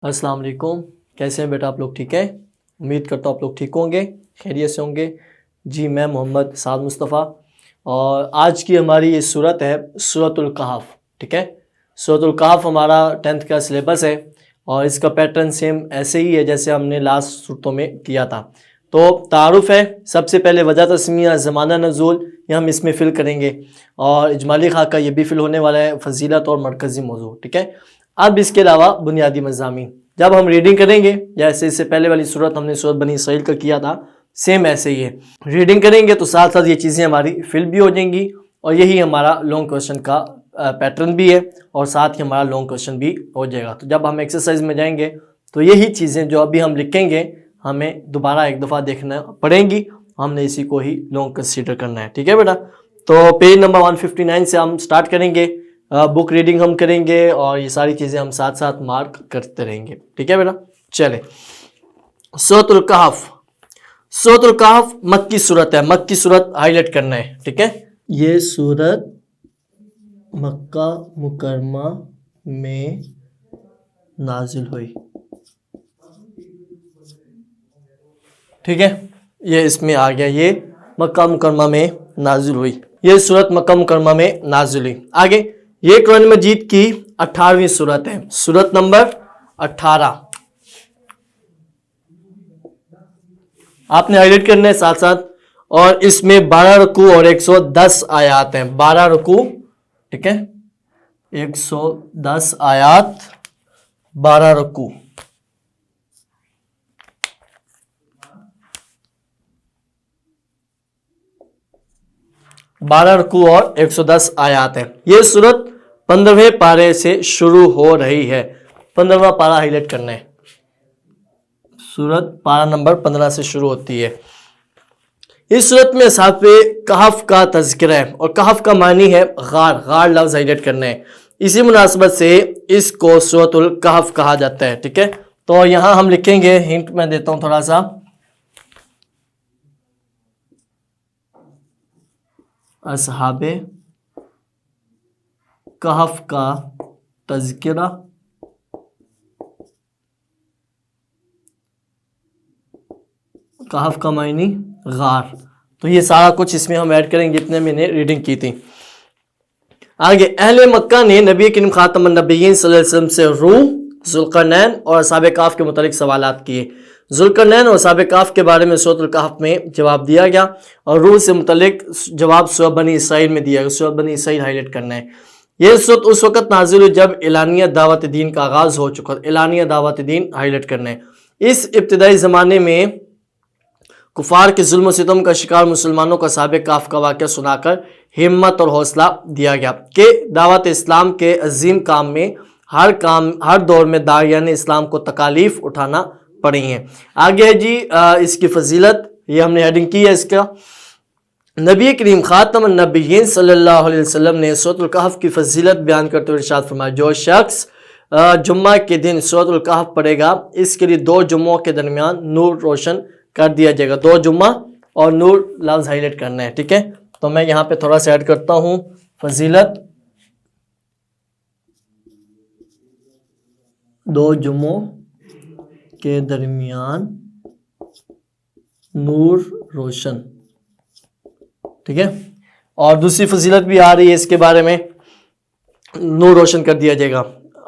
السلام علیکم، کیسے ہیں بیٹا آپ لوگ؟ ٹھیک ہیں؟ امید کرتا ہوں آپ لوگ ٹھیک ہوں گے، خیریت سے ہوں گے۔ جی میں محمد سعد مصطفیٰ، اور آج کی ہماری یہ صورت ہے سورۃ الکہف۔ ٹھیک ہے، سورۃ الکہف ہمارا 10th کا سلیبس ہے، اور اس کا پیٹرن سیم ایسے ہی ہے جیسے ہم نے لاسٹ صورتوں میں کیا تھا۔ تو تعارف ہے، سب سے پہلے وجہ تسمیہ، زمانہ نزول، یہ ہم اس میں فل کریں گے، اور اجمالی خاکہ یہ بھی فل ہونے والا ہے، فضیلت اور مرکزی موضوع۔ ٹھیک ہے، اب اس کے علاوہ بنیادی مضامین جب ہم ریڈنگ کریں گے، جیسے اس سے پہلے والی صورت ہم نے صورت بنی اسرائیل کا کیا تھا، سیم ایسے ہی ہے، ریڈنگ کریں گے تو ساتھ ساتھ یہ چیزیں ہماری فل بھی ہو جائیں گی، اور یہی ہمارا لانگ کویشچن کا پیٹرن بھی ہے، اور ساتھ ہی ہمارا لانگ کویشچن بھی ہو جائے گا۔ تو جب ہم ایکسرسائز میں جائیں گے تو یہی چیزیں جو ابھی ہم لکھیں گے ہمیں دوبارہ ایک دفعہ دیکھنا پڑیں گی، ہم نے اسی کو ہی لانگ کنسیڈر کرنا ہے۔ ٹھیک ہے بیٹا، تو پیج نمبر 159 سے ہم سٹارٹ کریں گے، بک ریڈنگ ہم کریں گے، اور یہ ساری چیزیں ہم ساتھ ساتھ مارک کرتے رہیں گے۔ ٹھیک ہے بیٹا، چلیں سورۃ الکہف۔ سورۃ الکہف مکی صورت ہے، مکی صورت ہائی لائٹ کرنا ہے۔ ٹھیک ہے، یہ صورت مکہ مکرمہ میں نازل ہوئی۔ ٹھیک ہے، یہ اس میں آ گیا، یہ مکہ مکرمہ میں نازل ہوئی، یہ صورت مکہ مکرمہ میں نازل ہوئی۔ آگے یہ قرآن مجید کی 18ویں صورت ہے، صورت نمبر 18 آپ نے ہائی لائٹ کرنا ہے ساتھ ساتھ، اور اس میں 12 رکوع اور 110 آیات ہیں، 12 رکوع، ٹھیک ہے، 110 آیات، 12 رکوع۔ اور 110 آیات ہیں۔ یہ صورت 15ویں پارے سے شروع ہو رہی ہے، 15واں پارہ ہائی لائٹ کرنا ہے، صورت پارہ نمبر 15 سے شروع ہوتی ہے۔ اس صورت میں اصحاب کہف کا تذکرہ ہے، اور کہف کا معنی ہے غار، غار لفظ ہائی لائٹ کرنا ہے، اسی مناسبت سے اس کو سورۃ الکہف کہا جاتا ہے۔ ٹھیک ہے، تو یہاں ہم لکھیں گے، ہنٹ میں دیتا ہوں تھوڑا سا، اصحاب کہف کا تذکرہ کہف کا معنی غار، تو یہ سارا کچھ اس میں ہم ایڈ کریں گے جتنے میں نے ریڈنگ کی تھی۔ آگے اہل مکہ نے نبی کریم خاتم النبیین صلی اللہ علیہ وسلم سے روح، ذوالقرنین اور اصحاب کہف کے متعلق سوالات کیے۔ ذوالقرنین اور اصحاب کہف کے بارے میں سورۃ الکہف میں جواب دیا گیا، اور روح سے متعلق جواب سورۃ بنی اسرائیل میں دیا گیا، سورۃ بنی اسرائیل ہائی لائٹ کرنا ہے۔ یہ صورت اس وقت نازل ہوئی جب اعلانیہ دعوت دین کا آغاز ہو چکا، اعلانیہ دعوت دین ہائی لائٹ کرنا ہے۔ اس ابتدائی زمانے میں کفار کے ظلم و ستم کا شکار مسلمانوں کو اصحاب کہف کا واقعہ سنا کر ہمت اور حوصلہ دیا گیا کہ دعوت اسلام کے عظیم کام میں ہر دور میں داعیان اسلام کو تکالیف اٹھانا پڑی ہیں۔ آگے جی اس کی فضیلت، یہ ہم نے ہیڈنگ کی ہے اس کا، نبی کریم خاتم النبیین صلی اللہ علیہ وسلم نے سورۃ الکہف کی فضیلت بیان کرتے ہوئے ارشاد فرمایا، جو شخص جمعہ کے دن سورۃ الکہف پڑھے گا، اس کے لیے 2 جمعوں کے درمیان نور روشن کر دیا جائے گا۔ 2 جمعہ اور نور لفظ ہائی لائٹ کرنا ہے۔ ٹھیک ہے، تو میں یہاں پہ تھوڑا سا ایڈ کرتا ہوں، فضیلت 2 جمعوں کے درمیان نور روشن۔ ٹھیک ہے، اور دوسری فضیلت بھی آ رہی ہے اس کے بارے میں، نور روشن کر دیا جائے گا۔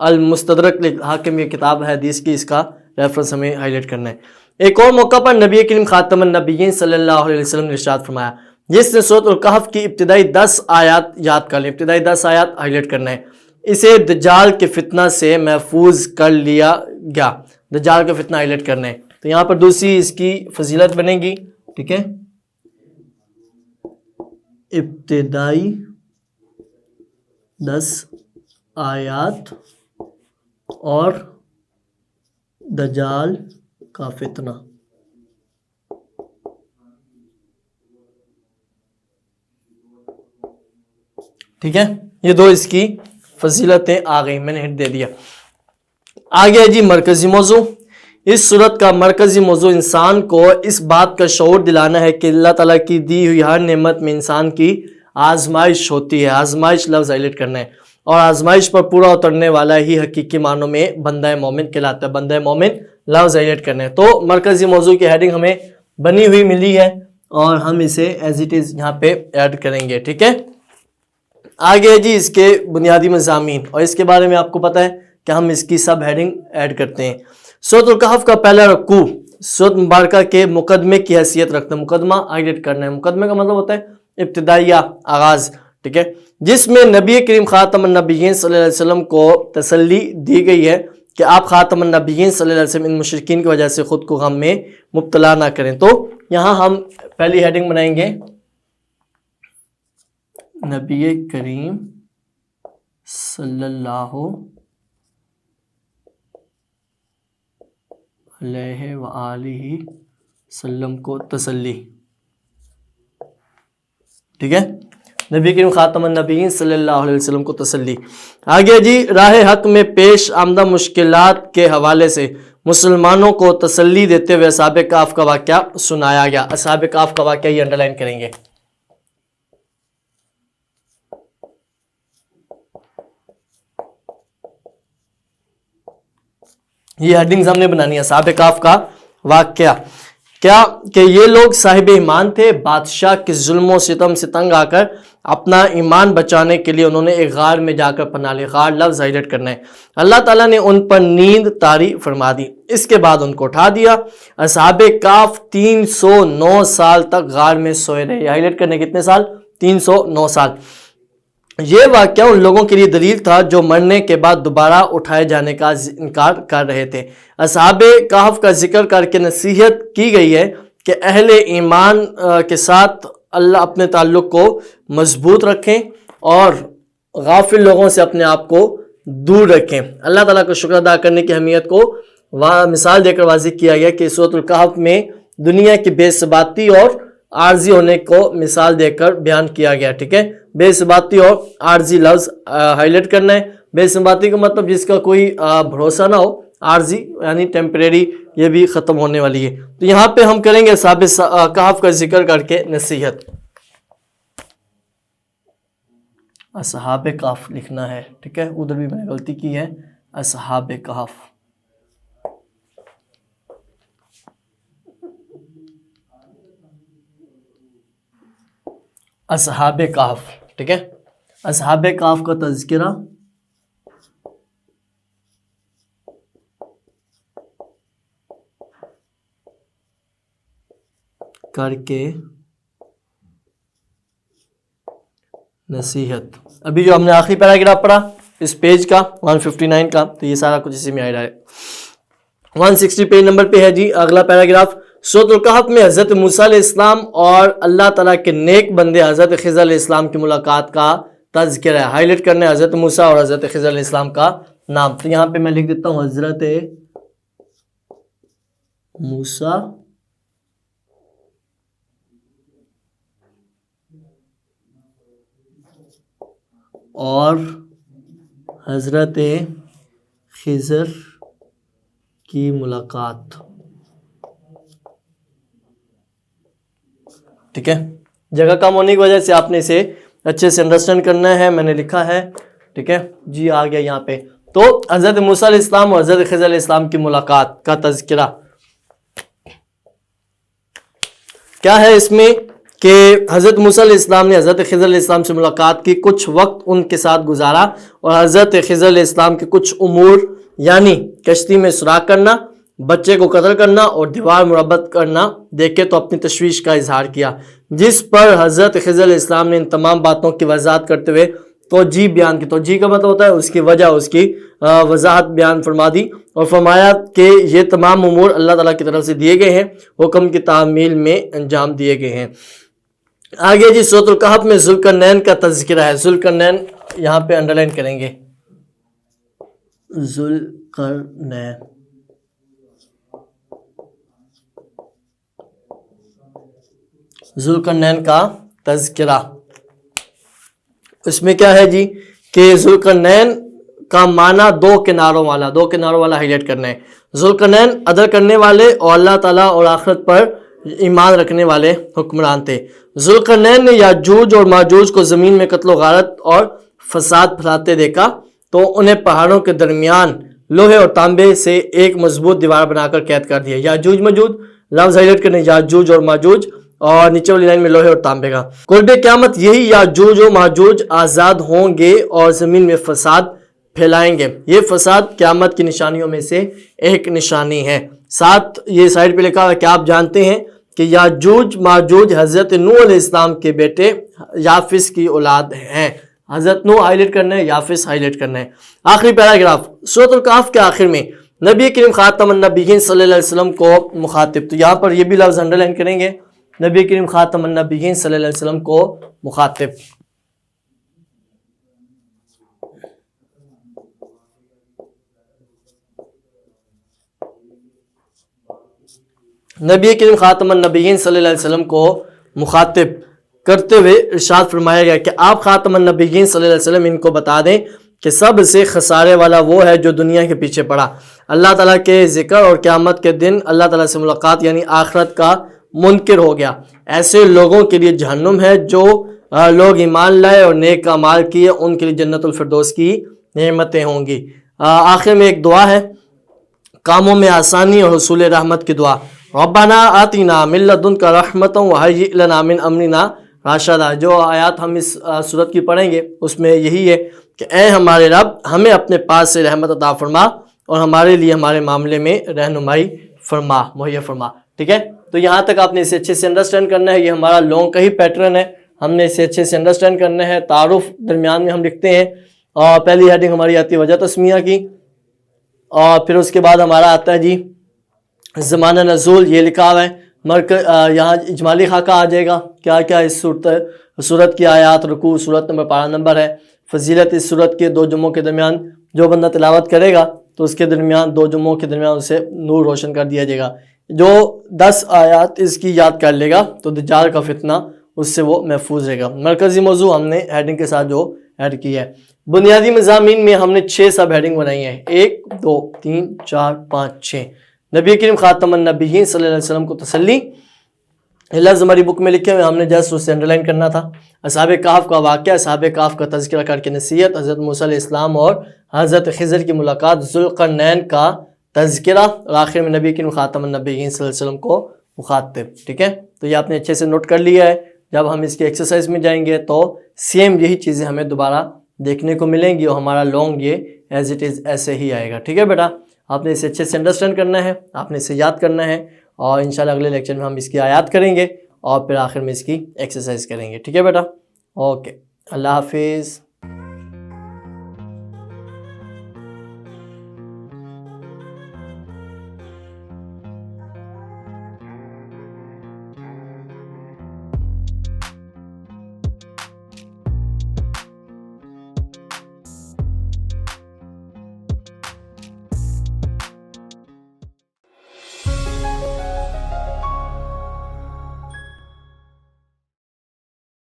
المستدرک حاکم یہ کتاب ہے حدیث کی، اس کا ریفرنس ہمیں ہائی لائٹ کرنا ہے۔ ایک اور موقع پر نبی کریم خاتم النبیین صلی اللہ علیہ وسلم نے ارشاد فرمایا، جس نے سورۃ الکہف کی ابتدائی 10 آیات یاد کر لیں، ابتدائی 10 آیات ہائی لائٹ کرنا ہے، اسے دجال کے فتنہ سے محفوظ کر لیا گیا۔ دجال کا فتنہ ہائی لائٹ کرنا ہے، تو یہاں پر دوسری اس کی فضیلت بنے گی۔ ٹھیک ہے، ابتدائی 10 آیات اور دجال کا فتنہ۔ ٹھیک ہے، یہ 2 اس کی فضیلتیں آ گئی، میں نے ہنٹ دے دیا۔ آگے جی مرکزی موضوع۔ اس صورت کا مرکزی موضوع انسان کو اس بات کا شعور دلانا ہے کہ اللہ تعالیٰ کی دی ہوئی ہر نعمت میں انسان کی آزمائش ہوتی ہے. آزمائش لفظ ہائلائٹ کرنا ہے, اور آزمائش پر پورا اترنے والا ہی حقیقی معنوں میں بندہ مومن کہلاتا ہے. بندہ مومن لفظ ہائلائٹ کرنا ہے. تو مرکزی موضوع کی ہیڈنگ ہمیں بنی ہوئی ملی ہے اور ہم اسے ایز اٹ از یہاں پہ ایڈ کریں گے. ٹھیک ہے, آگے جی اس کے بنیادی مضامین, اور اس کے بارے میں آپ کو پتا ہے کہ ہم اس کی سب ہیڈنگ ایڈ کرتے ہیں. سورۃ الکہف کا پہلا رکوع سورۃ مبارکہ کے مقدمے کی حیثیت رکھتا ہے. مقدمہ ہائلائٹ کرنا ہے. مقدمے کا مطلب ہوتا ہے ابتدائیہ, آغاز. ٹھیک ہے, جس میں نبی کریم خاتم النبیین صلی اللہ علیہ وسلم کو تسلی دی گئی ہے کہ آپ خاتم النبیین صلی اللہ علیہ وسلم ان مشرکین کی وجہ سے خود کو غم میں مبتلا نہ کریں. تو یہاں ہم پہلی ہیڈنگ بنائیں گے نبی کریم صلی اللہ علیہ وآلہ وسلم کو تسلی. ٹھیک ہے, نبی کریم خاتم النبیین صلی اللہ علیہ وسلم کو تسلی. آگے جی راہ حق میں پیش آمدہ مشکلات کے حوالے سے مسلمانوں کو تسلی دیتے ہوئے اصحاب کہف کا واقعہ سنایا گیا. اصحاب کہف کا واقعہ یہ انڈرلائن کریں گے. یہ ہیڈنگز ہم نے بنانی ہے. اصحاب کہف کا واقعہ کیا کہ یہ لوگ صاحب ایمان تھے. بادشاہ کے ظلم و ستم سے تنگ آ کر اپنا ایمان بچانے کے لیے انہوں نے ایک غار میں جا کر پناہ لی. غار لفظ ہائلائٹ کرنا ہے. اللہ تعالیٰ نے ان پر نیند طاری فرما دی, اس کے بعد ان کو اٹھا دیا. اصحاب کہف 309 سال تک غار میں سوئے رہے. ہائلائٹ کرنے کتنے سال؟ 309 سال. یہ واقعہ ان لوگوں کے لیے دلیل تھا جو مرنے کے بعد دوبارہ اٹھائے جانے کا انکار کر رہے تھے. اصحاب کہف کا ذکر کر کے نصیحت کی گئی ہے کہ اہل ایمان کے ساتھ اللہ اپنے تعلق کو مضبوط رکھیں اور غافل لوگوں سے اپنے آپ کو دور رکھیں. اللہ تعالیٰ کا شکر ادا کرنے کی اہمیت کو مثال دے کر واضح کیا گیا کہ سورۃ الکہف میں دنیا کی بے ثباتی اور عارضی ہونے کو مثال دے کر بیان کیا گیا. ٹھیک ہے, بے ثباتی اور عارضی لفظ ہائلائٹ کرنا ہے. بے ثباتی کا مطلب جس کا کوئی بھروسہ نہ ہو, عارضی یعنی ٹیمپریری, یہ بھی ختم ہونے والی ہے. تو یہاں پہ ہم کریں گے اصحاب کہف کا ذکر کر کے نصیحت. اصحاب کہف لکھنا ہے. ٹھیک ہے, ادھر بھی میں نے غلطی کی ہے. اصحاب کہف, اصحاب کہف. ٹھیک ہے, اصحاب کہف کا تذکرہ کر کے نصیحت. ابھی جو ہم نے آخری پیراگراف پڑھا اس پیج کا 159 کا, تو یہ سارا کچھ اسی میں آ رہا ہے. 160 پیج نمبر پہ ہے جی اگلا پیراگراف. سورۃ الکہف میں حضرت موسیٰ علیہ السلام اور اللہ تعالیٰ کے نیک بندے حضرت خضر علیہ السلام کی ملاقات کا تذکرہ ہے. ہائلائٹ کرنا ہے حضرت موسیٰ اور حضرت خضر علیہ السلام کا نام. تو یہاں پہ میں لکھ دیتا ہوں حضرت موسیٰ اور حضرت خضر کی ملاقات. ٹھیک ہے, جگہ کم ہونے کی وجہ سے آپ نے اسے اچھے سے انڈرسٹینڈ کرنا ہے. میں نے لکھا ہے. ٹھیک ہے جی, آ گیا یہاں پہ. تو حضرت موسیٰ علیہ السلام اور حضرت خضر علیہ السلام کی ملاقات کا تذکرہ کیا ہے اس میں کہ حضرت موسیٰ علیہ السلام نے حضرت خضر علیہ السلام سے ملاقات کی, کچھ وقت ان کے ساتھ گزارا اور حضرت خضر علیہ السلام کے کچھ امور یعنی کشتی میں سوراخ کرنا, بچے کو قتل کرنا اور دیوار مربت کرنا دیکھے تو اپنی تشویش کا اظہار کیا, جس پر حضرت خضر علیہ السلام نے ان تمام باتوں کی وضاحت کرتے ہوئے توجیہ بیان کی. توجیہ کا مطلب ہوتا ہے اس کی وجہ, اس کی وضاحت بیان فرما دی اور فرمایا کہ یہ تمام امور اللہ تعالیٰ کی طرف سے دیے گئے ہیں, حکم کی تعمیل میں انجام دیے گئے ہیں. آگے جی سورۃ الکہف میں ذوالقرنین کا تذکرہ ہے. ذوالقرنین یہاں پہ انڈرلائن کریں گے. ذوالقرنین, ذوالقرنین کا تذکرہ. اس میں کیا ہے جی کہ ذوالقرنین کا معنی دو کناروں والا ہائلائٹ کرنا ہے. ذوالقرنین ادر کرنے والے اور اللہ تعالیٰ اور آخرت پر ایمان رکھنے والے حکمران تھے۔ ذوالقرنین نے یاجوج اور ماجوج کو زمین میں قتل و غارت اور فساد پھیلاتے دیکھا تو انہیں پہاڑوں کے درمیان لوہے اور تانبے سے ایک مضبوط دیوار بنا کر قید کر دیا۔ یاجوج ماجوج لفظ ہائلائٹ کرنے، یاجوج اور ماجوج، اور نیچے والی لائن میں لوہے اور تانبے کا۔ قرب قیامت یہی یاجوج و ماجوج آزاد ہوں گے اور زمین میں فساد پھیلائیں گے۔ یہ فساد قیامت کی نشانیوں میں سے ایک نشانی ہے۔ ساتھ یہ سائڈ پہ لکھا ہوا ہے کہ آپ جانتے ہیں کہ یاجوج ماجوج حضرت نوح علیہ السلام کے بیٹے یافس کی اولاد ہیں۔ حضرت نوح ہائلائٹ کرنا ہے، یافس ہائلائٹ کرنا ہے۔ آخری پیراگراف سورۃ الکہف کے آخر میں نبی کریم خاتم النبیین صلی اللہ علیہ وسلم کو مخاطب، تو یہاں پر یہ بھی لفظ انڈر لائن کریں گے، نبی کریم خاتم النبیین صلی اللہ علیہ وسلم کو مخاطب۔ نبی کریم خاتم النبیین صلی اللہ علیہ وسلم کو مخاطب کرتے ہوئے ارشاد فرمایا گیا کہ آپ خاتم النبیین صلی اللہ علیہ وسلم ان کو بتا دیں کہ سب سے خسارے والا وہ ہے جو دنیا کے پیچھے پڑا، اللہ تعالیٰ کے ذکر اور قیامت کے دن اللہ تعالیٰ سے ملاقات یعنی آخرت کا منکر ہو گیا۔ ایسے لوگوں کے لیے جہنم ہے، جو لوگ ایمان لائے اور نیک اعمال کیے ان کے لیے جنت الفردوس کی نعمتیں ہوں گی۔ آخر میں ایک دعا ہے، کاموں میں آسانی اور حصول رحمت کی دعا، ربنا آتنا من لدنک رحمۃ وہیئ لنا من امرنا رشدا۔ جو آیات ہم اس سورت کی پڑھیں گے اس میں یہی ہے کہ اے ہمارے رب ہمیں اپنے پاس سے رحمت عطا فرما اور ہمارے لیے ہمارے معاملے میں رہنمائی فرما، مہیا فرما۔ ٹھیک ہے، تو یہاں تک آپ نے اسے اچھے سے انڈرسٹینڈ کرنا ہے۔ یہ ہمارا لونگ کا ہی پیٹرن ہے، ہم نے اسے اچھے سے انڈرسٹینڈ کرنا ہے۔ تعارف درمیان میں ہم لکھتے ہیں، اور پہلی ہیڈنگ ہماری آتی ہے وجہ تسمیہ کی، اور پھر اس کے بعد ہمارا آتا ہے جی زمانہ نزول، یہ لکھا ہوا ہے۔ یہاں اجمالی خاکہ آ جائے گا، کیا کیا اس صورت کی آیات، رکوع، صورت نمبر، پارہ نمبر ہے، فضیلت اس صورت کے 2 جمعوں کے درمیان جو بندہ تلاوت کرے گا تو اس کے درمیان 2 جمعوں کے درمیان اسے نور روشن کر دیا جائے گا۔ جو 10 آیات اس کی یاد کر لے گا تو دجال کا فتنہ اس سے وہ محفوظ رہے گا۔ مرکزی موضوع ہم نے ہیڈنگ کے ساتھ جو ایڈ کی ہے۔ بنیادی مضامین میں ہم نے 6 سب ہیڈنگ بنائی ہیں، 1 2 3 4 5 6۔ نبی کریم خاتم النبیین صلی اللہ علیہ وسلم کو تسلی، لفظ ہماری بک میں لکھے ہوئے، ہم نے جسٹ اسے انڈرلائن کرنا تھا۔ اصحاب کہف کا واقعہ، اصحاب کہف کا تذکرہ کر کے نصیحت، حضرت موسیٰ علیہ السلام اور حضرت خضر کی ملاقات، ذوالقرنین کا تذکرہ، اور آخر میں نبی کریم خاتم النبیین صلی اللہ علیہ وسلم کو مخاطب۔ ٹھیک ہے، تو یہ آپ نے اچھے سے نوٹ کر لیا ہے۔ جب ہم اس کی ایکسرسائز میں جائیں گے تو سیم یہی چیزیں ہمیں دوبارہ دیکھنے کو ملیں گی، اور ہمارا لونگ یہ ایز اٹ از ایسے ہی آئے گا۔ ٹھیک ہے بیٹا، آپ نے اسے اچھے سے انڈرسٹینڈ کرنا ہے، آپ نے اسے یاد کرنا ہے، اور انشاءاللہ اگلے لیکچر میں ہم اس کی آیات کریں گے اور پھر آخر میں اس کی ایکسرسائز کریں گے۔ ٹھیک ہے بیٹا، اوکے، اللہ حافظ۔